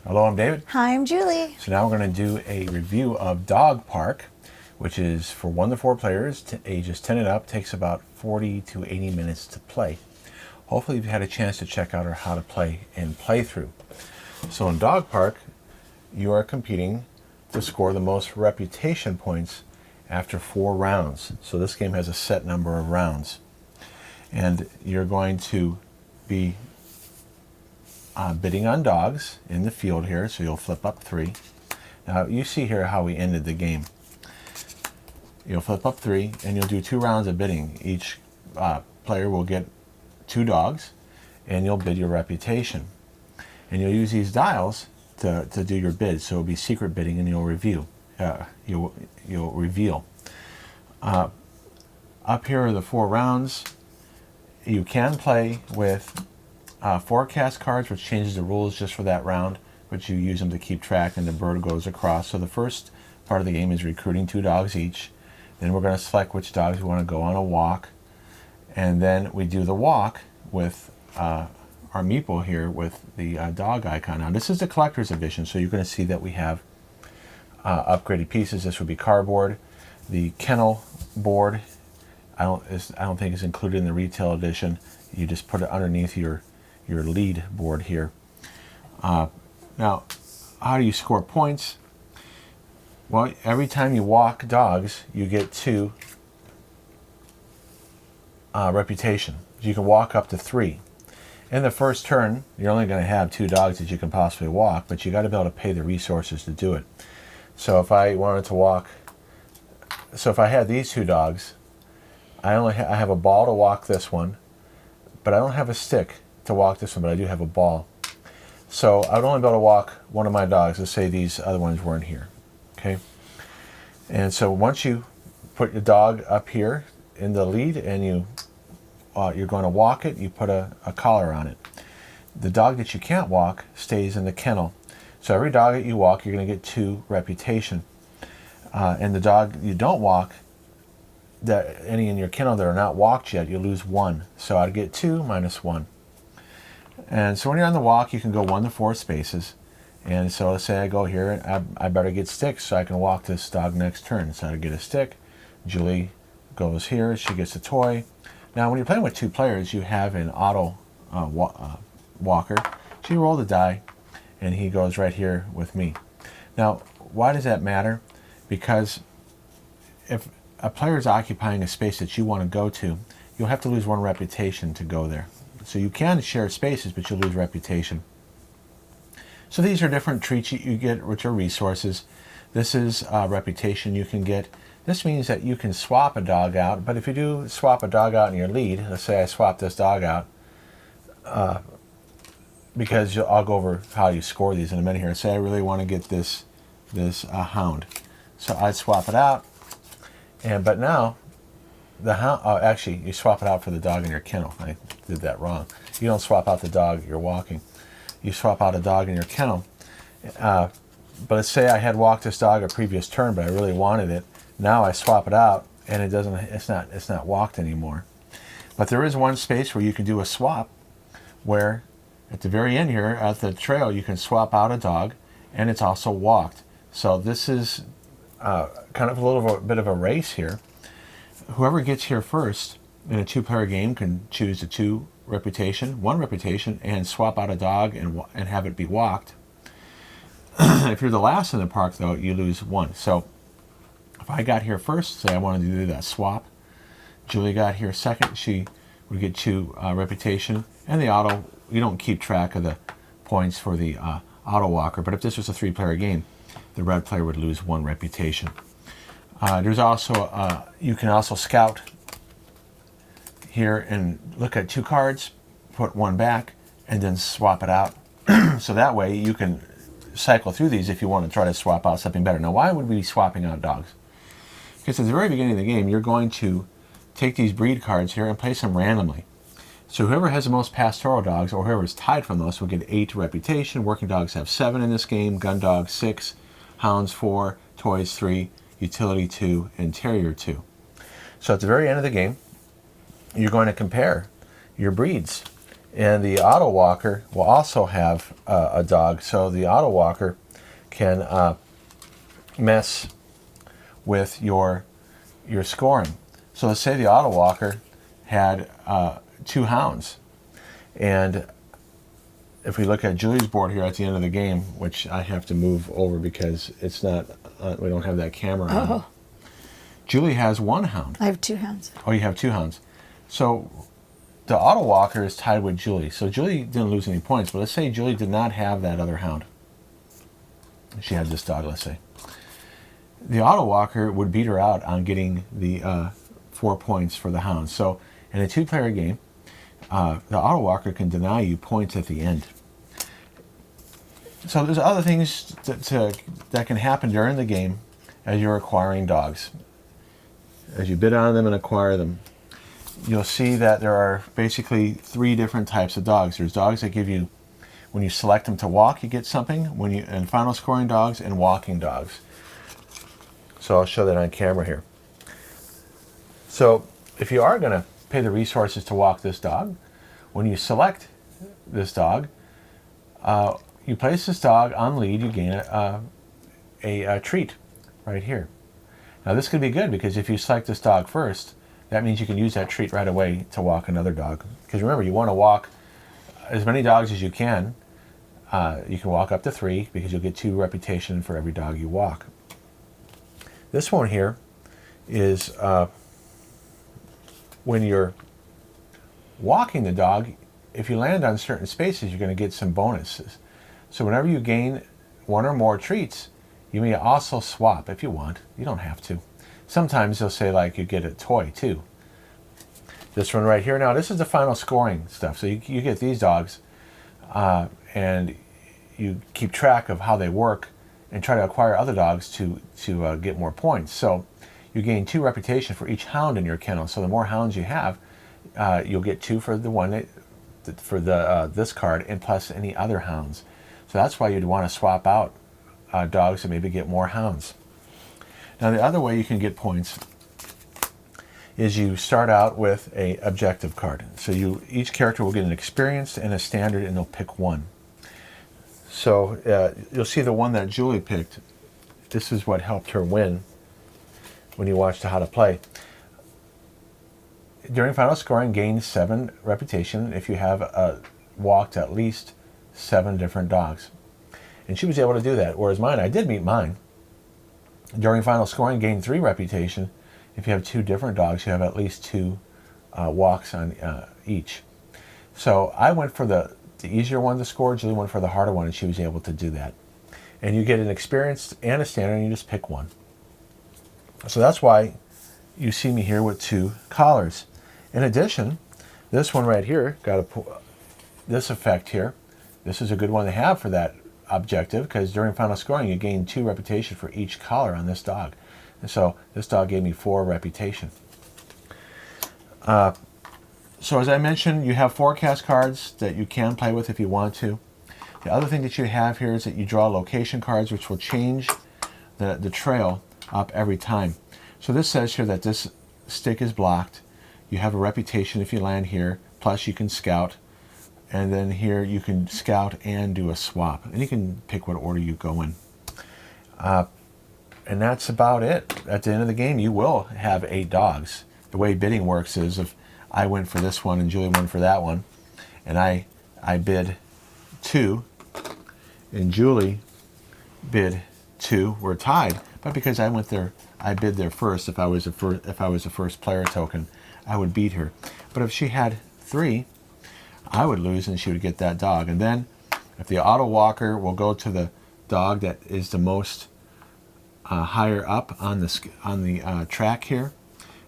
Hello, I'm David. Hi, I'm Julie. So now we're going to do a review of Dog Park, which is for 1 to 4 players, ages 10 and up. Takes about 40 to 80 minutes to play. Hopefully you've had a chance to check out how to play and play through. So in Dog Park, you are competing to score the most reputation points after 4 rounds. So this game has a set number of rounds. And you're going to be bidding on dogs in the field here, so you'll flip up 3. Now you see here how we ended the game. You'll flip up 3 and you'll do 2 rounds of bidding. Each player will get 2 dogs and you'll bid your reputation. And you'll use these dials to do your bid. So it'll be secret bidding and you'll review. You'll reveal. Up here are the 4 rounds. You can play with forecast cards, which changes the rules just for that round, but you use them to keep track and the bird goes across. So the first part of the game is recruiting 2 dogs each. Then we're going to select which dogs we want to go on a walk. And then we do the walk with our meeple here with the dog icon. Now this is the collector's edition, so you're going to see that we have upgraded pieces. This would be cardboard. The kennel board, I don't think is included in the retail edition. You just put it underneath your lead board here. Now, how do you score points? Well, every time you walk dogs, you get 2 reputation. You can walk up to 3. In the first turn, you're only going to have 2 dogs that you can possibly walk, but you got to be able to pay the resources to do it. So if I wanted to walk, so if I had these 2 dogs, I have a ball to walk this one, but I don't have a stick to walk this one, but I do have a ball. So I would only be able to walk one of my dogs. Let's say these other ones weren't here. Okay. And so once you put your dog up here in the lead and you're going to walk it, you put a collar on it. The dog that you can't walk stays in the kennel. So every dog that you walk, you're going to get 2 reputation. And the dog you don't walk, any in your kennel that are not walked yet, you lose 1. So I'd get 2 minus 1. And so when you're on the walk, you can go 1 to 4 spaces. And so let's say I go here, and I better get sticks so I can walk this dog next turn. So I get a stick. Julie goes here. She gets a toy. Now when you're playing with 2 players, you have an auto walker. So you roll the die, and he goes right here with me. Now, why does that matter? Because if a player is occupying a space that you want to go to, you'll have to lose 1 reputation to go there. So you can share spaces, but you'll lose reputation. So these are different treats you get, which are resources. This is reputation you can get. This means that you can swap a dog out, but if you do swap a dog out in your lead, let's say I swap this dog out, because I'll go over how you score these in a minute here. Say I really want to get this hound. So I'd swap it out, but now the hound, actually you swap it out for the dog in your kennel. I did that wrong. You don't swap out the dog you're walking. You swap out a dog in your kennel. But let's say I had walked this dog a previous turn, but I really wanted it. Now I swap it out, and it's not walked anymore. But there is 1 space where you can do a swap, where at the very end here at the trail you can swap out a dog, and it's also walked. So this is kind of a bit of a race here. Whoever gets here first in a 2-player game can choose a 1 reputation, and swap out a dog and have it be walked. If you're the last in the park, though, you lose 1. So if I got here first, say I wanted to do that swap, Julie got here second, she would get 2 reputation, and the auto, you don't keep track of the points for the auto walker, but if this was a 3-player game, the red player would lose 1 reputation. There's also, you can also scout here and look at 2 cards, put 1 back, and then swap it out. So that way you can cycle through these if you want to try to swap out something better. Now, why would we be swapping out dogs? Because at the very beginning of the game, you're going to take these breed cards here and place them randomly. So whoever has the most pastoral dogs, or whoever is tied from those, will get 8 reputation. Working dogs have 7 in this game, gun dogs 6, hounds 4, toys 3, utility 2, and terrier 2. So at the very end of the game, you're going to compare your breeds. And the auto walker will also have a dog. So the auto walker can mess with your scoring. So let's say the auto walker had 2 hounds. And if we look at Julie's board here at the end of the game, which I have to move over because it's not, we don't have that camera on. Julie has 1 hound. I have 2 hounds. Oh, you have 2 hounds. So the auto walker is tied with Julie. So Julie didn't lose any points, but let's say Julie did not have that other hound. She had this dog, let's say. The auto walker would beat her out on getting the 4 points for the hound. So in a 2-player game, the auto walker can deny you points at the end. So there's other things that can happen during the game as you're acquiring dogs. As you bid on them and acquire them, you'll see that there are basically 3 different types of dogs. There's dogs that give you, when you select them to walk, you get something. And final scoring dogs and walking dogs. So I'll show that on camera here. So if you are going to pay the resources to walk this dog, when you select this dog, you place this dog on lead, you gain a treat right here. Now this could be good because if you select this dog first, that means you can use that treat right away to walk another dog. Because remember, you want to walk as many dogs as you can. You can walk up to 3 because you'll get 2 reputation for every dog you walk. This one here is when you're walking the dog, if you land on certain spaces, you're going to get some bonuses. So whenever you gain 1 or more treats, you may also swap if you want. You don't have to. Sometimes they'll say like you get a toy too. This one right here, now this is the final scoring stuff. So you get these dogs and you keep track of how they work and try to acquire other dogs to get more points. So you gain 2 reputation for each hound in your kennel. So the more hounds you have, you'll get 2 for the one for this card and plus any other hounds. So that's why you'd want to swap out dogs to maybe get more hounds. Now the other way you can get points is you start out with a objective card. So each character will get an experienced and a standard, and they'll pick 1. So you'll see the one that Julie picked. This is what helped her win when you watched How to Play. During final scoring, gain 7 reputation if you have walked at least 7 different dogs. And she was able to do that, whereas mine, I did meet mine. During final scoring, gain 3 reputation. If you have 2 different dogs, you have at least 2 walks on each. So I went for the easier one to score. Julie went for the harder one, and she was able to do that. And you get an experienced and a standard, and you just pick 1. So that's why you see me here with 2 collars. In addition, this one right here got this effect here. This is a good one to have for that objective because during final scoring you gain 2 reputation for each collar on this dog. And so this dog gave me 4 reputation. So as I mentioned, you have forecast cards that you can play with if you want to. The other thing that you have here is that you draw location cards which will change the trail up every time. So this says here that this stick is blocked. You have a reputation if you land here, plus you can scout. And then here you can scout and do a swap. And you can pick what order you go in. And that's about it. At the end of the game, you will have 8 dogs. The way bidding works is if I went for this one and Julie went for that one, and I bid 2, and Julie bid 2, we're tied. But because I went there, I bid there first. If I was a first player token, I would beat her. But if she had 3, I would lose and she would get that dog. And then if the auto walker will go to the dog that is the most higher up on the track here.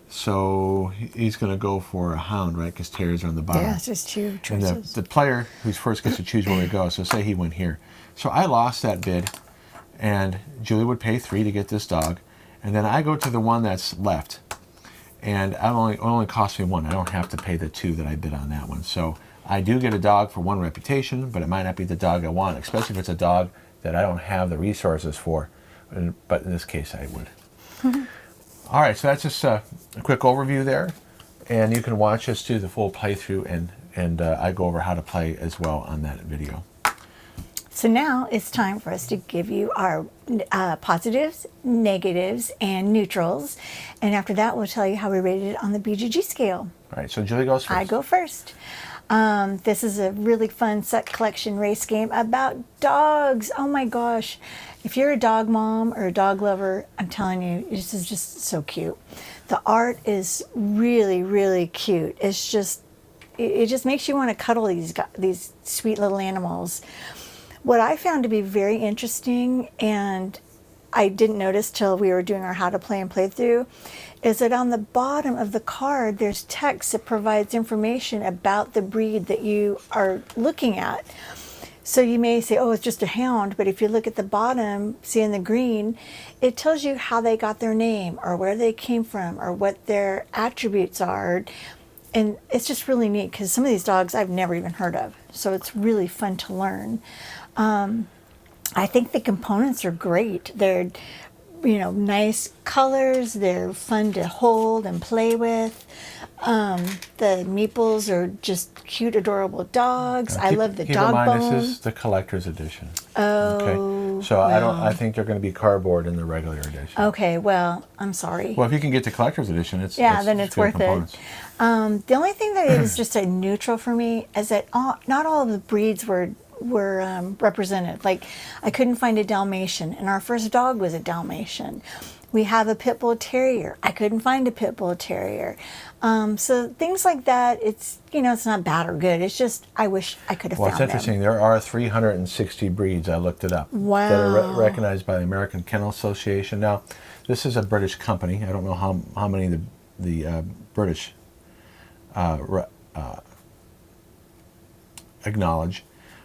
So he's going to go for a hound, right? Because terriers are on the bottom. Yeah, it's just 2 choices. And the player who's first gets to choose where we go. So say he went here. So I lost that bid, and Julie would pay 3 to get this dog. And then I go to the one that's left. And it only cost me 1. I don't have to pay the 2 that I bid on that one. So I do get a dog for 1 reputation, but it might not be the dog I want, especially if it's a dog that I don't have the resources for. But in this case, I would. All right, so that's just a quick overview there. And you can watch us do the full playthrough And I go over how to play as well on that video. So now it's time for us to give you our positives, negatives, and neutrals. And after that, we'll tell you how we rated it on the BGG scale. All right, so Julie goes first. I go first. This is a really fun set collection race game about dogs. Oh my gosh. If you're a dog mom or a dog lover, I'm telling you, this is just so cute. The art is really, really cute. It's just, it just makes you want to cuddle these sweet little animals. What I found to be very interesting, and I didn't notice till we were doing our how to play and playthrough, is that on the bottom of the card there's text that provides information about the breed that you are looking at. So you may say, oh, it's just a hound, but if you look at the bottom, see in the green, it tells you how they got their name or where they came from or what their attributes are. And it's just really neat because some of these dogs I've never even heard of. So it's really fun to learn. I think the components are great. They're, nice colors. They're fun to hold and play with. The meeples are just cute, adorable dogs. I love the dog bone. Keep in mind, this is the collector's edition. Oh, okay. So well. I think they're going to be cardboard in the regular edition. Okay, well, I'm sorry. Well, if you can get the collector's edition, then it's worth components. it. The only thing that is just a neutral for me is that not all of the breeds were represented. Like, I couldn't find a Dalmatian, and our first dog was a Dalmatian. We have a Pit Bull Terrier. I couldn't find a Pit Bull Terrier. So things like that, it's not bad or good. It's just, I wish I could have found them. Well, it's interesting. There are 360 breeds. I looked it up. Wow. That are recognized by the American Kennel Association. Now, this is a British company. I don't know how many the British acknowledge.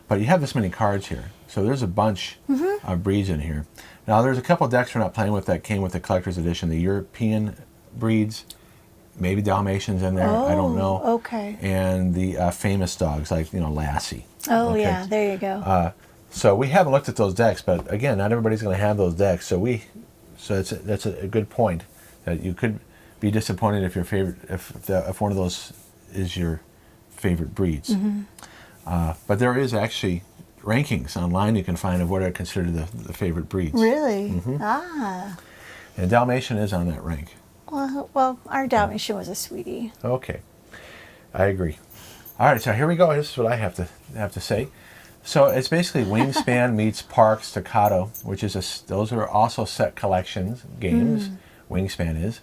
But you have this many cards here. So there's a bunch of breeds in here. Now, there's a couple decks we're not playing with that came with the collector's edition. The European breeds, maybe Dalmatians in there, I don't know. Okay. And the famous dogs like, Lassie. Oh, okay? yeah, there you go. So we haven't looked at those decks, but again, not everybody's going to have those decks. So that's a good point that you could be disappointed if your favorite, if one of those is your favorite breeds. But there is actually rankings online you can find of what are considered the favorite breeds. Really? Ah. And Dalmatian is on that rank. Well, our Dalmatian was a sweetie. Okay, I agree. All right, so here we go. This is what I have to say. So it's basically Wingspan meets Park Staccato, which is those are also set collections games. Wingspan is.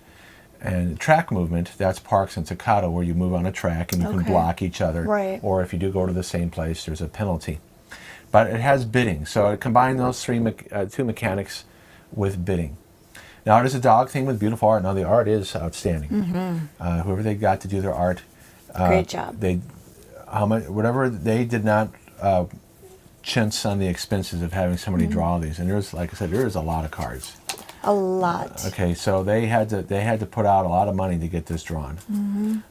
And track movement, that's Parks and Staccato, where you move on a track and you can block each other. Right. Or if you do go to the same place, there's a penalty. But it has bidding, so it combined those two mechanics with bidding. Now, it is a dog thing with beautiful art. Now, the art is outstanding. Whoever they got to do their art, great job. Whatever they did not chintz on the expenses of having somebody draw these. And there's, like I said, there is a lot of cards. A lot. Okay, so they had to put out a lot of money to get this drawn.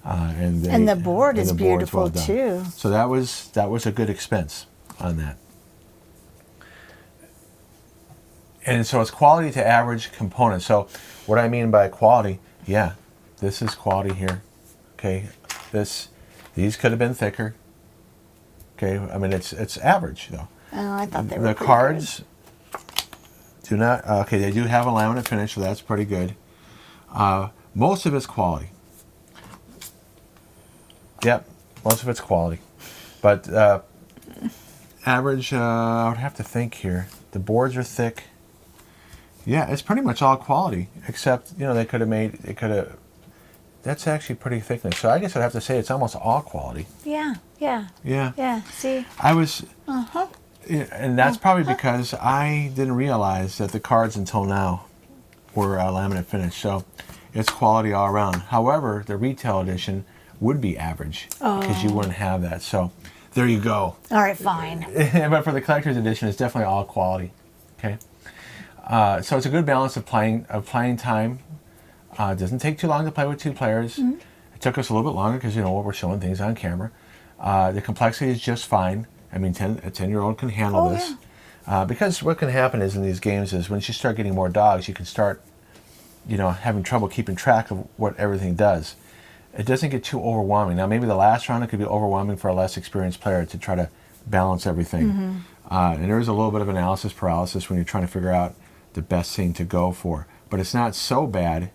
And the board is beautiful too. So that was a good expense on that. And so it's quality to average components. So what I mean by quality, this is quality here. Okay, these could have been thicker. Okay, I mean it's average though. Oh, I thought they were the cards. Do not. Okay, they do have a laminate finish, so that's pretty good. Most of it's quality. Yep, most of it's quality, but average. I would have to think here. The boards are thick. Yeah, it's pretty much all quality, except they could have. That's actually pretty thickness. So I guess I'd have to say it's almost all quality. Yeah. See. I was. And that's probably because I didn't realize that the cards until now were laminate finish. So it's quality all around. However, the retail edition would be average because you wouldn't have that. So there you go. All right, fine. But for the collector's edition, it's definitely all quality. Okay. So it's a good balance of playing time. It doesn't take too long to play with two players. It took us a little bit longer because we're showing things on camera. The complexity is just fine. I mean, a 10-year-old can handle this. Because what can happen is in these games is once you start getting more dogs, you can start, having trouble keeping track of what everything does. it doesn't get too overwhelming. Now, maybe the last round it could be overwhelming for a less experienced player to try to balance everything. And there's a little bit of analysis paralysis when you're trying to figure out the best thing to go for. But it's not so bad.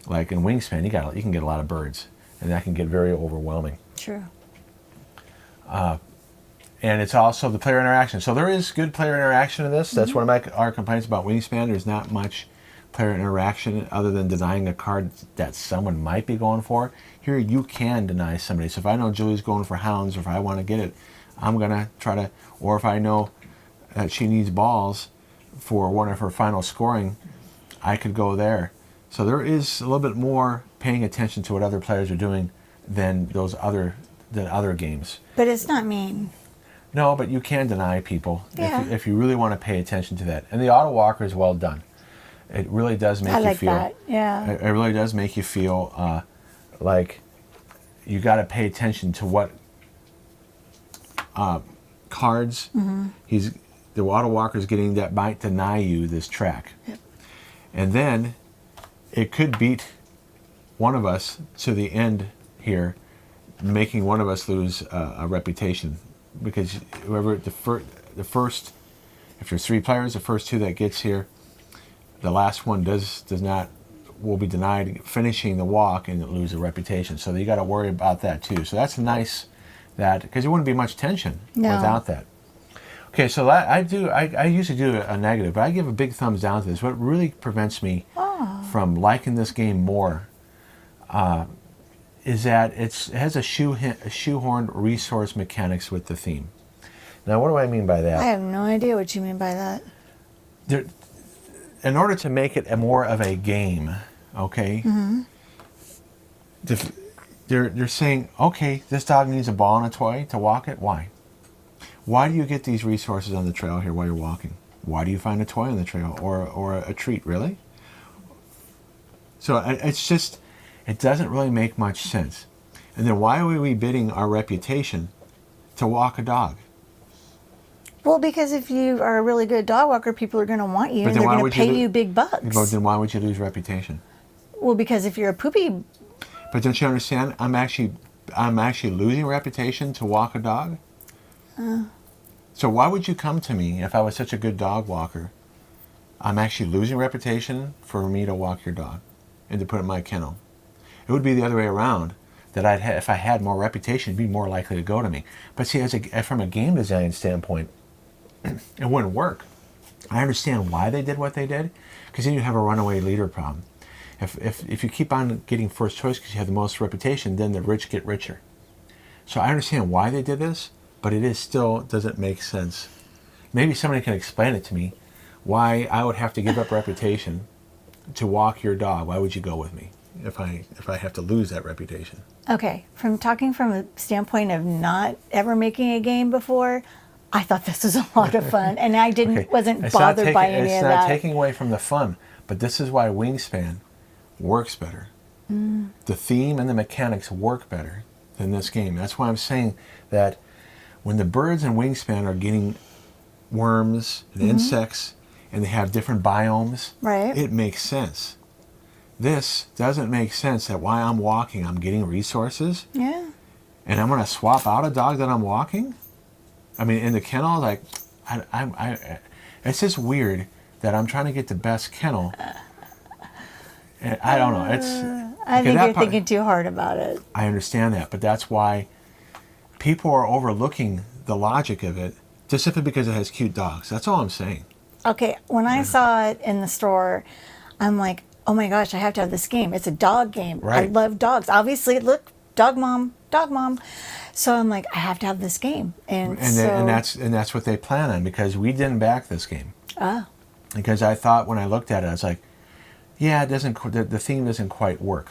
Like in Wingspan, you can get a lot of birds, and that can get very overwhelming. True. And it's also the player interaction. So there is good player interaction in this. That's one of our complaints about Wingspan. There's not much player interaction other than denying a card that someone might be going for. Here you can deny somebody. So if I know Julie's going for hounds, or if I want to get it, I'm going to try to, or if I know that she needs balls for one of her final scoring, I could go there. So there is a little bit more paying attention to what other players are doing than other games. But it's not mean. No, but you can deny people if you really want to pay attention to that. And the auto walker is well done. It really does make you feel. I like that. Yeah. It really does make you feel like you got to pay attention to what cards the auto walker is getting that might deny you this track. Yep. And then it could beat one of us to the end here, making one of us lose a reputation. Because whoever the first, if there's 3 players, the first 2 that gets here, the last one will be denied finishing the walk and lose a reputation. So you got to worry about that too. So that's nice, that because there wouldn't be much tension without that. Okay, so I usually do a negative, but I give a big thumbs down to this. What really prevents me from liking this game more is that it has a shoehorned resource mechanics with the theme. Now, what do I mean by that? I have no idea what you mean by that. In order to make it more of a game, okay, they're saying, okay, this dog needs a ball and a toy to walk it. Why? Why do you get these resources on the trail here while you're walking? Why do you find a toy on the trail or a treat, really? So it's just, it doesn't really make much sense. And then why are we bidding our reputation to walk a dog? Well, because if you are a really good dog walker, people are going to want you, and they're going to pay you big bucks. But then why would you lose reputation? Well, because if you're a poopy... But don't you understand? I'm actually losing reputation to walk a dog? So why would you come to me if I was such a good dog walker? I'm actually losing reputation for me to walk your dog and to put it in my kennel. It would be the other way around, that if I had more reputation, you'd be more likely to go to me. But see, from a game design standpoint, it wouldn't work. I understand why they did what they did, because then you have a runaway leader problem. If you keep on getting first choice because you have the most reputation, then the rich get richer. So I understand why they did this, but it still doesn't make sense. Maybe somebody can explain it to me, why I would have to give up reputation to walk your dog. Why would you go with me if I have to lose that reputation? Okay, from a standpoint of not ever making a game before, I thought this was a lot of fun, and I wasn't bothered by any of that. It's not taking away from the fun, but this is why Wingspan works better. The theme and the mechanics work better than this game. That's why I'm saying that when the birds in Wingspan are getting worms and insects, and they have different biomes, right, it makes sense. This doesn't make sense, that while I'm walking, I'm getting resources. Yeah. And I'm going to swap out a dog that I'm walking? I mean, in the kennel, like, it's just weird that I'm trying to get the best kennel. And I don't know. I think you're thinking too hard about it. I understand that, but that's why people are overlooking the logic of it just simply because it has cute dogs. That's all I'm saying. Okay, when I saw it in the store, I'm like, oh my gosh, I have to have this game. It's a dog game. Right. I love dogs. Obviously, look, dog mom. So I'm like, I have to have this game. And that's what they plan on, because we didn't back this game. Oh. Because I thought when I looked at it, I was like, yeah, the theme doesn't quite work.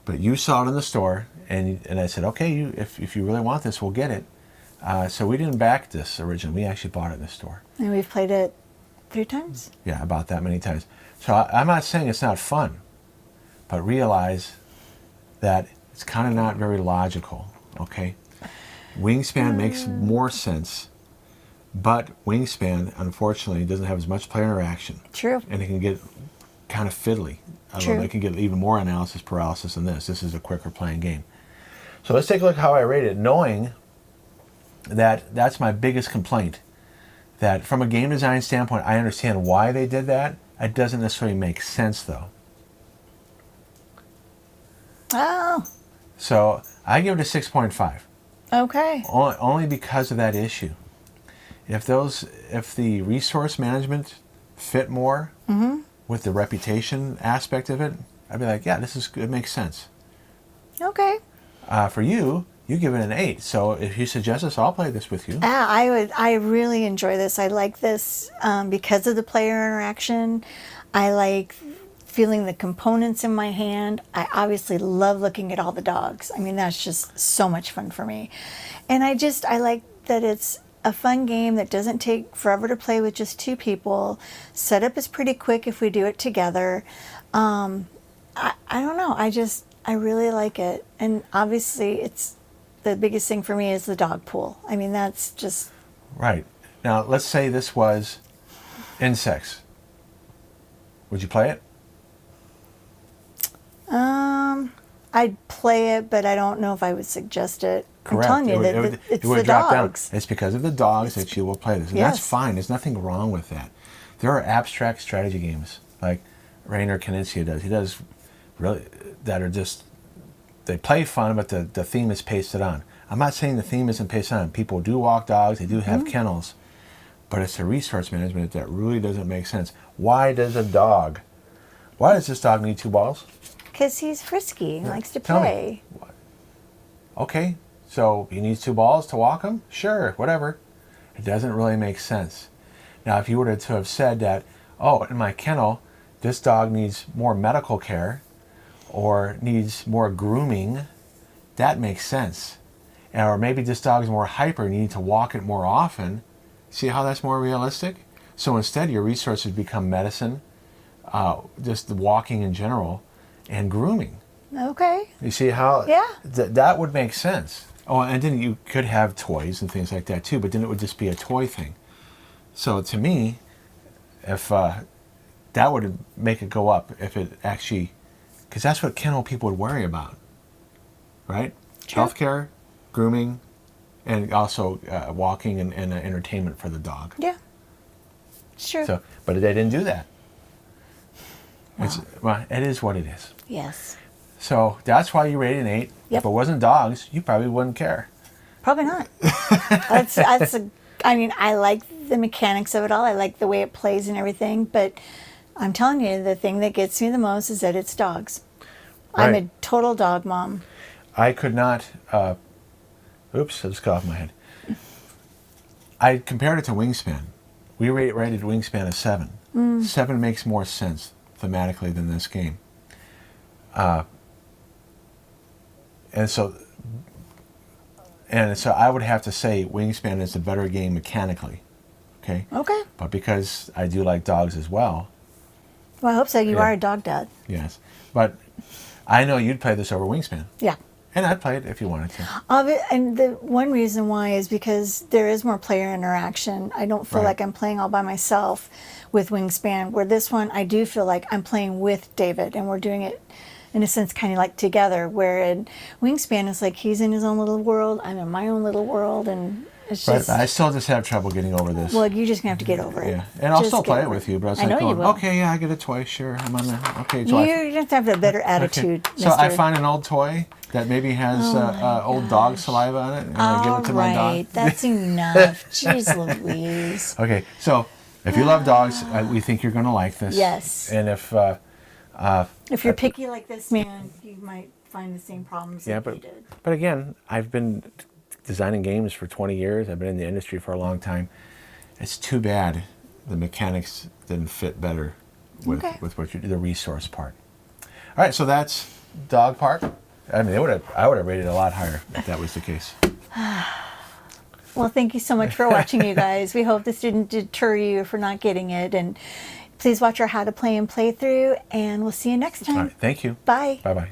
But you saw it in the store, and I said, okay, if you really want this, we'll get it. So we didn't back this originally. We actually bought it in the store. And we've played it 3 times? Yeah, about that many times. So I'm not saying it's not fun, but realize that it's kind of not very logical, okay? Wingspan makes more sense, but Wingspan, unfortunately, doesn't have as much player interaction. True. And it can get kind of fiddly. True. They can get even more analysis paralysis than this. This is a quicker playing game. So let's take a look at how I rate it, knowing that that's my biggest complaint. That from a game design standpoint, I understand why they did that. It doesn't necessarily make sense, though. Oh, So I give it a 6.5. okay. Only because of that issue. If the resource management fit more with the reputation aspect of it, I'd be like, yeah, it makes sense. Okay. For you give it an 8. So if you suggest this, I'll play this with you. I really enjoy this. I like this because of the player interaction. I like feeling the components in my hand. I obviously love looking at all the dogs. I mean, that's just so much fun for me. And I like that it's a fun game that doesn't take forever to play with just 2 people. Setup is pretty quick if we do it together. I don't know. I really like it. And obviously it's the biggest thing for me is the dog pool. I mean, that's just... Right. Now, let's say this was insects. Would you play it? I'd play it, but I don't know if I would suggest it. Correct. I'm telling you that it's the drop dogs. down. It's because of the dogs that you will play this. And Yes. that's fine. There's nothing wrong with that. There are abstract strategy games like Rainer Knizia does. He does really that are just, they play fun, but the theme is pasted on. I'm not saying the theme isn't pasted on. People do walk dogs. They do have kennels. But it's the resource management that really doesn't make sense. Why does this dog need 2 balls? Because he's frisky and likes to Tell me. play. Okay, so he needs 2 balls to walk him? Sure, whatever. It doesn't really make sense. Now, if you were to have said that, oh, in my kennel, this dog needs more medical care or needs more grooming, that makes sense. Or maybe this dog is more hyper and you need to walk it more often. See how that's more realistic? So instead, your resources become medicine, just the walking in general, and grooming. Okay. You see how Yeah. that would make sense. Oh, and then you could have toys and things like that too, but then it would just be a toy thing. So to me, if that would make it go up if it actually, because that's what kennel people would worry about, right? Sure. Healthcare, grooming, and also walking and entertainment for the dog. Yeah. Sure. So, but they didn't do that. Well, it is what it is. Yes. So that's why you rated an 8. Yep. If it wasn't dogs, you probably wouldn't care. Probably not. I mean, I like the mechanics of it all. I like the way it plays and everything. But I'm telling you, the thing that gets me the most is that it's dogs. I'm Right. a total dog mom. I could not. Oops, I just got off my head. I compared it to Wingspan. We rated Wingspan a 7. 7 makes more sense thematically than this game. And so I would have to say Wingspan is a better game mechanically. Okay? Okay. But because I do like dogs as well, Well, I hope so. You Yeah. are a dog dad. yes. But I know you'd play this over Wingspan. Yeah. And I'd play it if you wanted to. And the one reason why is because there is more player interaction. I don't feel Right. like I'm playing all by myself with Wingspan, where this one I do feel like I'm playing with David and we're doing it in a sense kind of like together, where in Wingspan it's like he's in his own little world, I'm in my own little world, and it's But just... I still just have trouble getting over this. Well, you're just going to have to get over it. Yeah, and I'll Just still get play it over with you, but I was I like, know you going, will. okay, yeah, I get a toy, sure, I'm on the, okay. So You just have to have a better attitude, so I mister. find an old toy that maybe has old dog saliva on it, and I give it to my dog. That's enough. Jeez Louise. Okay, so if you love dogs, we think you're going to like this. Yes. And if, If you're picky like this man, you might find the same problems yeah, that he did. but again, I've been designing games for 20 years. I've been in the industry for a long time. It's too bad the mechanics didn't fit better with what the resource part. All right, so that's Dog Park. I mean, I would have rated it a lot higher if that was the case. Well, thank you so much for watching, you guys. We hope this didn't deter you for not getting it. And please watch our How to Play and Playthrough, and we'll see you next time. All right, thank you. Bye. Bye-bye.